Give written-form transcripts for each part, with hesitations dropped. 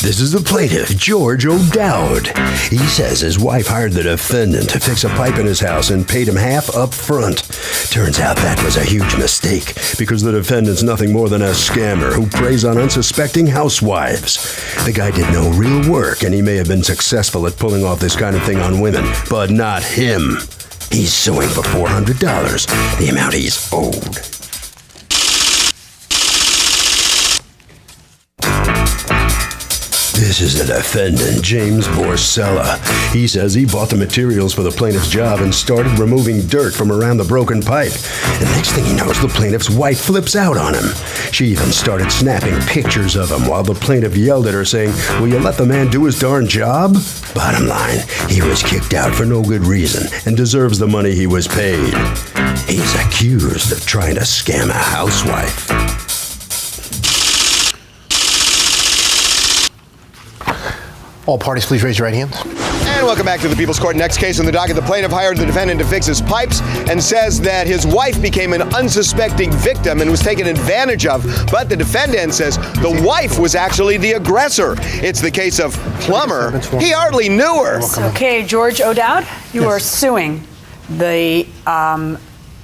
This is the plaintiff, George O'Dowd. He says his wife hired the defendant to fix a pipe in his house and paid him half up front. Turns out that was a huge mistake because the defendant's nothing more than a scammer who preys on unsuspecting housewives. The guy did no real work, and he may have been successful at pulling off this kind of thing on women, but not him. He's suing for $400, the amount he's owed. This is the defendant, James Borsella. He says he bought the materials for the plaintiff's job and started removing dirt from around the broken pipe. And next thing he knows, the plaintiff's wife flips out on him. She even started snapping pictures of him while the plaintiff yelled at her saying, "Will you let the man do his darn job?" Bottom line, he was kicked out for no good reason and deserves the money he was paid. He's accused of trying to scam a housewife. All parties, please raise your right hands. And welcome back to the People's Court. Next case on the docket, the plaintiff hired the defendant to fix his pipes and says that his wife became an unsuspecting victim and was taken advantage of. But the defendant says the wife was actually the aggressor. It's the case of Plumber. He hardly knew her. Okay, George O'Dowd, you are suing the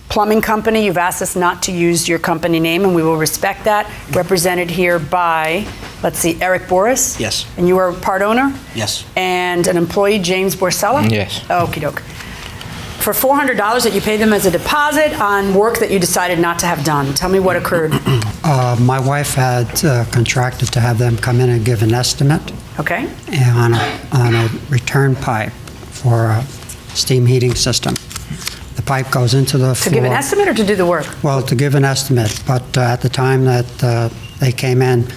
plumbing company. You've asked us not to use your company name, and we will respect that. Represented here by, let's see, Eric Boris. Yes. And you are part owner? Yes. And an employee, James Borsella? Yes. Okie doke. For $400 that you paid them as a deposit on work that you decided not to have done. Tell me what occurred. My wife had contracted to have them come in and give an estimate. Okay. On a return pipe for a steam heating system. The pipe goes into the floor. To give an estimate or to do the work? Well, to give an estimate, but at the time that they came in,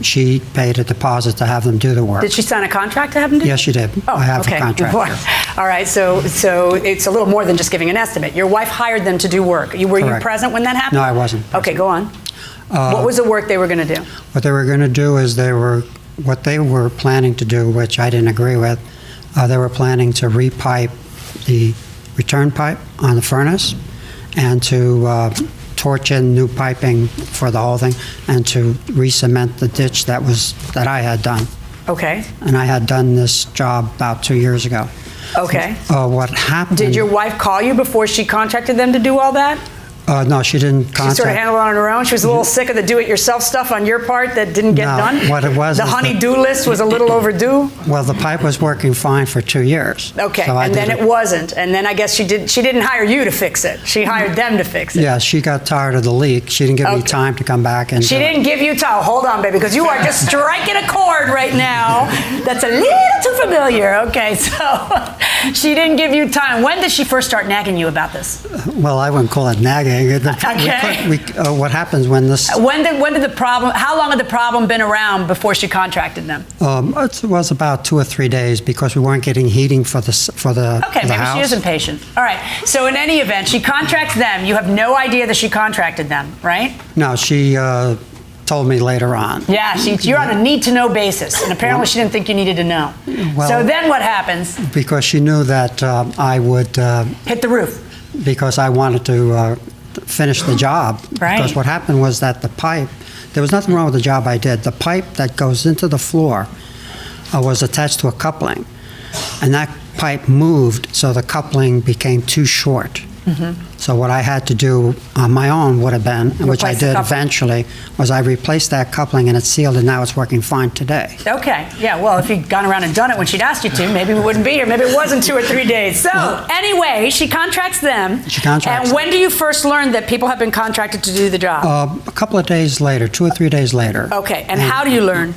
she paid a deposit to have them do the work. Did she sign a contract to have them do? Yes, she did. Oh, I have okay. a contract here. All right, so it's a little more than just giving an estimate. Your wife hired them to do work. Were you present when that happened? No, I wasn't present. Okay, go on. What was the work they were going to do? What they were going to do is what they were planning to do, which I didn't agree with, they were planning to repipe the return pipe on the furnace and to torch in new piping for the whole thing and to re-cement the ditch that I had done. Okay. And I had done this job about 2 years ago. Okay. What happened... Did your wife call you before she contracted them to do all that? No, she didn't contact... She sort of handled it on her own? She was a little sick of the do-it-yourself stuff on your part that didn't get done? What it was... The honey-do list was a little overdue? Well, the pipe was working fine for 2 years. Okay, so and then it wasn't. And then I guess she didn't hire you to fix it. She hired them to fix it. Yeah, she got tired of the leak. She didn't give me time to come back and... She didn't give you time. Hold on, baby, because you are just striking a chord right now that's a little too familiar. Okay, so she didn't give you time. When did she first start nagging you about this? Well, I wouldn't call it nagging. Okay. What happens when this... When did the problem... How long had the problem been around before she contracted them? It was about 2 or 3 days because we weren't getting heating for the Okay, maybe house. she is impatient. All right. So in any event, she contracts them. You have no idea that she contracted them, right? No, she told me later on. Yeah, you're on a need-to-know basis, and apparently she didn't think you needed to know. Well, so then what happens? Because she knew that I would... hit the roof. Because I wanted to finish the job. Right. Because what happened was that the pipe... There was nothing wrong with the job I did. The pipe that goes into the floor was attached to a coupling, and that pipe moved, so the coupling became too short. Mm-hmm. So what I had to do on my own would have been, which I did eventually, was I replaced that coupling and it's sealed, and now it's working fine today. Okay. Yeah, well, if you'd gone around and done it when she'd asked you to, maybe we wouldn't be here. Maybe it wasn't 2 or 3 days. So anyway, she contracts them. She contracts And when do you first learn that people have been contracted to do the job? A couple of days later, 2 or 3 days later. Okay. And how do you learn?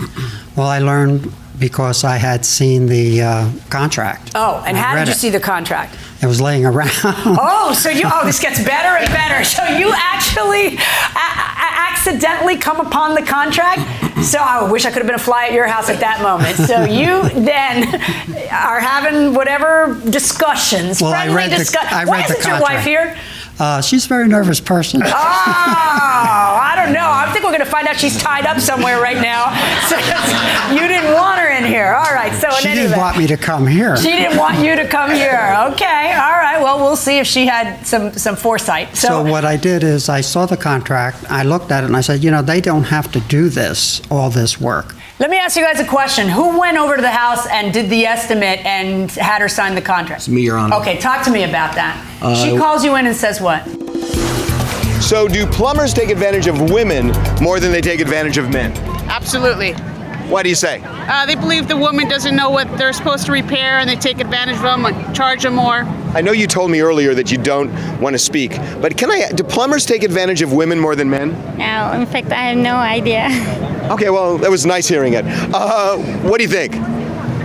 Well, I learned because I had seen the contract. Oh, and how did you see the contract? It was laying around. This gets better and better. So you actually accidentally come upon the contract? So I wish I could have been a fly at your house at that moment. So you then are having whatever discussions, well, friendly discussions. Why isn't your wife here? She's a very nervous person. Oh, I don't know. I think we're going to find out she's tied up somewhere right now. So you didn't want her in here. All right. So in She any didn't event, want me to come here. she didn't want you to come here. Okay. All right. Well, we'll see if she had some foresight. So what I did is I saw the contract, I looked at it, and I said, they don't have to do all this work. Let me ask you guys a question. Who went over to the house and did the estimate and had her sign the contract? It's me, Your Honor. Okay, talk to me about that. She calls you in and says what? So do plumbers take advantage of women more than they take advantage of men? Absolutely. Why do you say? They believe the woman doesn't know what they're supposed to repair, and they take advantage of them and charge them more. I know you told me earlier that you don't want to speak, but do plumbers take advantage of women more than men? No, in fact, I have no idea. Okay, well, that was nice hearing it. What do you think?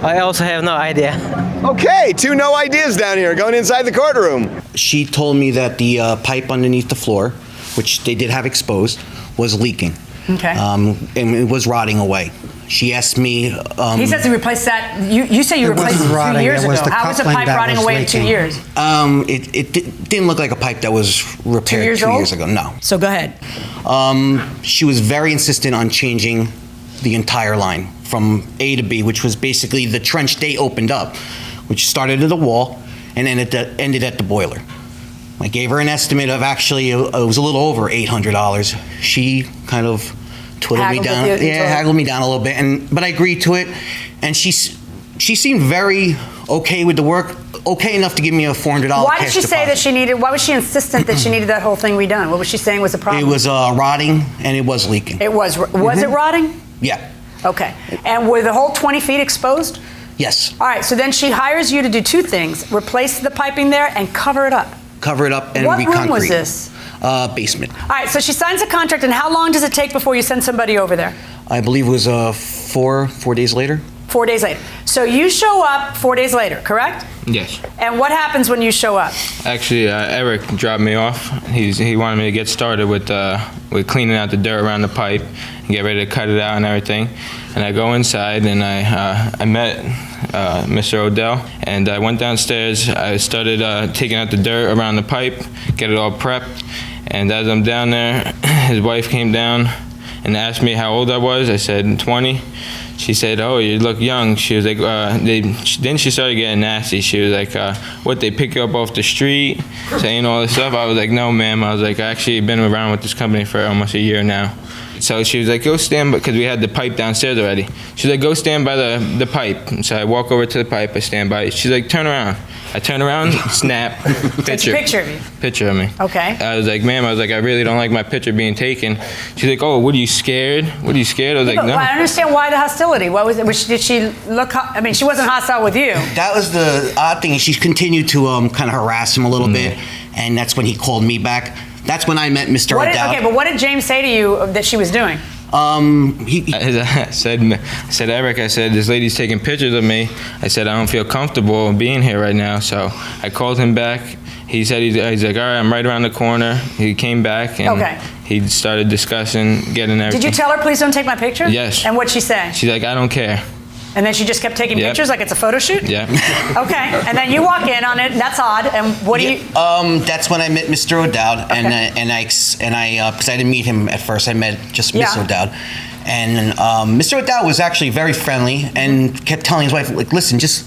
I also have no idea. Okay, 2 no ideas down here going inside the courtroom. She told me that the pipe underneath the floor, which they did have exposed, was leaking. Okay. And it was rotting away. She asked me. He says he replaced that. You say you It replaced wasn't it 2 rotting, years it was ago. the How was a coupling pipe that rotting was away in 2 leaking. years? It didn't look like a pipe that was repaired 2 years 2 old? years ago. No. So go ahead. She was very insistent on changing the entire line from A to B, which was basically the trench they opened up, which started at the wall and ended at the boiler. I gave her an estimate of actually, it was a little over $800. She kind of twiddled me Haggled down. with you, you Yeah, told her. haggled me down a little bit, but I agreed to it. And she seemed very okay with the work, okay enough to give me a $400 Why did cash she say that deposit. why was she insistent that she needed that whole thing redone? What was she saying was the problem? It was rotting and it was leaking. It was it rotting? Yeah. Okay. And were the whole 20 feet exposed? Yes. All right, so then she hires you to do 2 things. Replace the piping there and cover it up. Cover it up and What reconcrete. room was this? Basement. All right, so she signs a contract, and how long does it take before you send somebody over there? I believe it was 4 days later. 4 days later. So you show up 4 days later, correct? Yes. And what happens when you show up? Actually, Eric dropped me off. He wanted me to get started with cleaning out the dirt around the pipe and get ready to cut it out and everything. And I go inside and I met Mr. Odell, and I went downstairs. I started taking out the dirt around the pipe, get it all prepped. And as I'm down there, his wife came down and asked me how old I was. I said 20. She said, "Oh, you look young." She was like, then she started getting nasty. She was like, "What, they pick you up off the street?" Saying all this stuff. I was like, "No, ma'am." I was like, "I actually been around with this company for almost a year now." So she was like, "Go stand," because we had the pipe downstairs already. She's like, "Go stand by the pipe." And so I walk over to the pipe, I stand by it. She's like, "Turn around." I turn around, snap, Takes a picture of you. Picture of me. Okay. I was like, "Ma'am," I was like, "I really don't like my picture being taken." She's like, "Oh, what, are you scared? What, are you scared?" I was like, But "No." I understand why the hostility. What was it? Did she look? I mean, she wasn't hostile with you. That was the odd thing. She continued to kind of harass him a little bit, and that's when he called me back. That's when I met Mr. O'Dowd. Okay, but what did James say to you that she was doing? I said, "Eric," I said, "this lady's taking pictures of me." I said, "I don't feel comfortable being here right now." So I called him back. He said, he's like, "All right, I'm right around the corner." He came back and Okay. he started discussing getting everything. Did you tell her, "Please don't take my picture"? Yes. And what'd she say? She's like, "I don't care." And then she just kept taking Yep. pictures like it's a photo shoot? Yeah. Okay. And then you walk in on it, and that's odd. And what do you... That's when I met Mr. O'Dowd, and I because I didn't meet him at first. I met just Miss Yeah. O'Dowd, and Mr. O'Dowd was actually very friendly and kept telling his wife, like, "Listen, just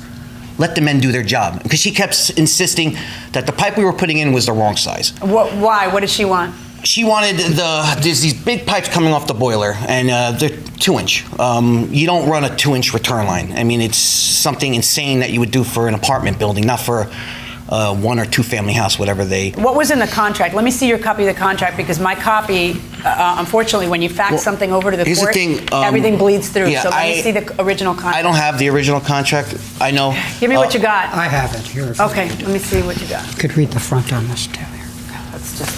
let the men do their job," because she kept insisting that the pipe we were putting in was the wrong size. Why? What did she want? She wanted there's these big pipes coming off the boiler, and they're 2-inch. You don't run a 2-inch return line. I mean, it's something insane that you would do for an apartment building, not for a 1 or 2 family house, whatever they. What was in the contract? Let me see your copy of the contract, because my copy, unfortunately, when you fax something over to the here's the court, thing, everything bleeds through. yeah, So let me see the original contract. I don't have the original contract. I know. Give me what you got. I have it here. if you Okay, need. let me see what you got. You could read the front on this too. Here. Let's just...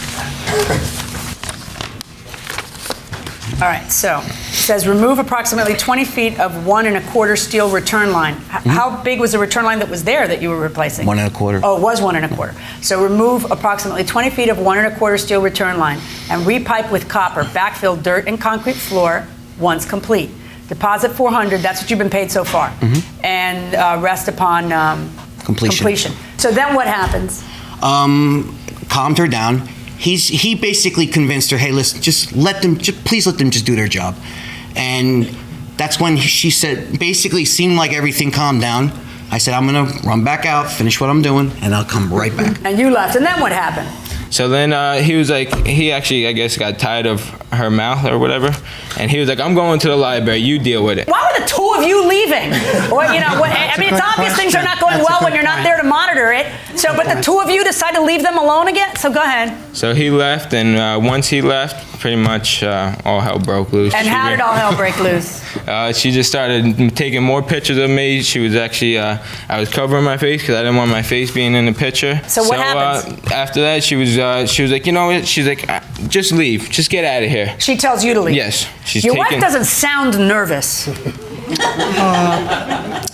All right, so it says remove approximately 20 feet of 1 1/4 steel return line. How big was the return line that was there that you were replacing? 1 1/4. Oh, it was 1 1/4. So remove approximately 20 feet of 1 1/4 steel return line and repipe with copper, backfill dirt and concrete floor once complete. Deposit $400, that's what you've been paid so far. And rest upon Completion. So then what happens? Calmed her down. He basically convinced her, "Hey, listen, please let them just do their job." And that's when she said, basically seemed like everything calmed down. I said, I'm gonna run back out, finish what I'm doing, and I'll come right back. And you left, and then what happened? So then he was like, he actually, I guess, got tired of her mouth or whatever, and he was like, I'm going to the library, you deal with it. Why were the two of you leaving? Or, you know, I mean, it's obvious things are not going well when you're not there to monitor it. So, but the two of you decide to leave them alone again? So go ahead. So he left, and once he left, pretty much all hell broke loose. And how did all hell break loose? She just started taking more pictures of me. She was actually, I was covering my face because I didn't want my face being in the picture. So what happens? After that, she was like, you know what? She's like, just leave, just get out of here. She tells you to leave? Yes. Your wife doesn't sound nervous.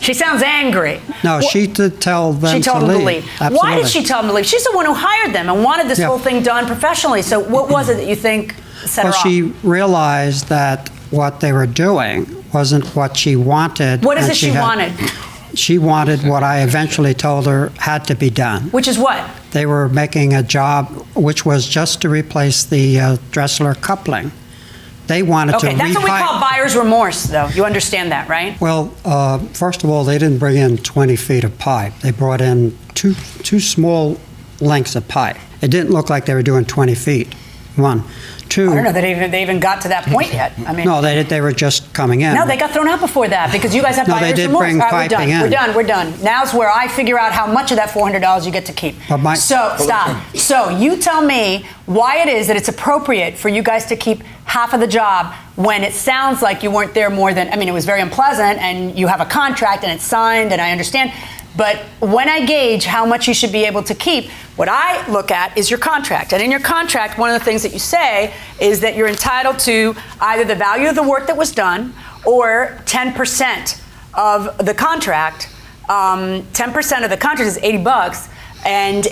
She sounds angry. No, she did tell them to leave. She told them to leave. Absolutely. Why did she tell them to leave? She's the one who hired them and wanted this whole thing done professionally. So what was it that you think set her off? Well, she realized that what they were doing wasn't what she wanted. What is it she wanted? She wanted what I eventually told her had to be done. Which is what? They were making a job which was just to replace the Dressler coupling. They wanted to Okay, that's what we call buyer's remorse, though. You understand that, right? Well, first of all, they didn't bring in 20 feet of pipe. They brought in two small lengths of pipe. It didn't look like they were doing 20 feet. One. Two. I don't know that they even got to that point yet. I mean, no, they were just coming in. No, they got thrown out before that because you guys have No, buyer's they did remorse. bring All right, piping in. We're done. Now's where I figure out how much of that $400 you get to keep. So, stop. So, you tell me why it is that it's appropriate for you guys to keep half of the job when it sounds like you weren't there more than, I mean, it was very unpleasant and you have a contract and it's signed and I understand. But when I gauge how much you should be able to keep, what I look at is your contract. And in your contract, one of the things that you say is that you're entitled to either the value of the work that was done or 10% of the contract. 10% of the contract is $80. And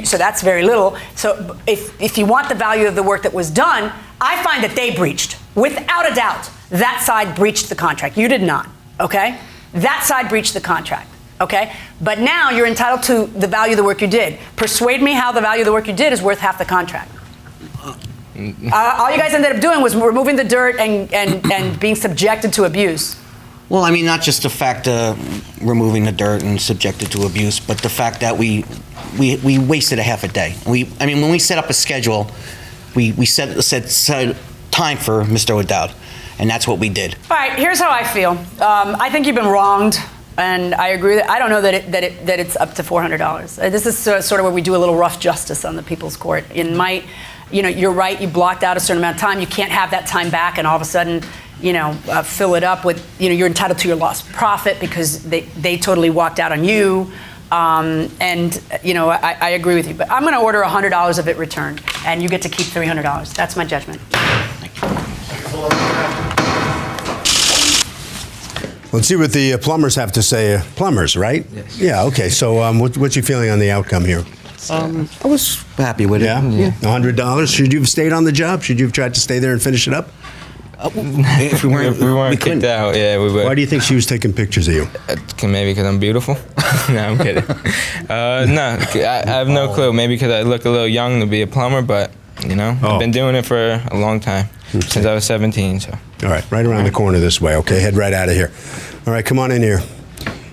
so that's very little. So if you want the value of the work that was done, I find that they breached. Without a doubt, that side breached the contract. You did not, okay? That side breached the contract. Okay, but now you're entitled to the value of the work you did. Persuade me how the value of the work you did is worth half the contract. All you guys ended up doing was removing the dirt and being subjected to abuse. Well, I mean, not just the fact of removing the dirt and subjected to abuse, but the fact that we wasted a half a day. I mean, when we set up a schedule, we set time for Mr. O'Dowd, and that's what we did. All right, here's how I feel. I think you've been wronged. And I agree that I don't know that it's up to $400. This is sort of where we do a little rough justice on the people's court. You're right. You blocked out a certain amount of time. You can't have that time back, and all of a sudden, fill it up with. You're entitled to your lost profit because they totally walked out on you. I agree with you. But I'm going to order $100 of it returned, and you get to keep $300. That's my judgment. Thank you. Let's see what the plumbers have to say. Plumbers, right? Yes. Yeah, okay. So what's your feeling on the outcome here? I was happy with it. Yeah? $100? Should you have stayed on the job? Should you have tried to stay there and finish it up? If we weren't kicked out, yeah, we would. Why do you think she was taking pictures of you? Maybe because I'm beautiful. No, I'm kidding. No, I have no clue. Maybe because I look a little young to be a plumber, but, I've been doing it for a long time, since I was 17, so. All right, right around the corner this way, okay? Head right out of here. All right, come on in here.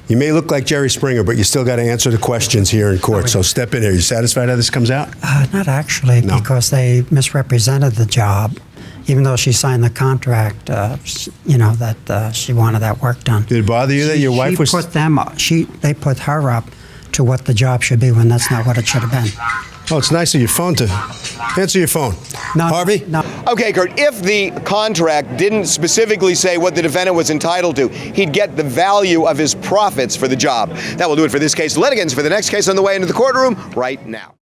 You may look like Jerry Springer, but you still got to answer the questions here in court, so step in here. You satisfied how this comes out? Not actually, because they misrepresented the job, even though she signed the contract, that she wanted that work done. Did it bother you that your wife was... They put her up to what the job should be when that's not what it should have been. Oh, it's nice of your phone to answer your phone. No, Harvey? No. Okay, Kurt, if the contract didn't specifically say what the defendant was entitled to, he'd get the value of his profits for the job. That will do it for this case. Litigants for the next case on the way into the courtroom right now.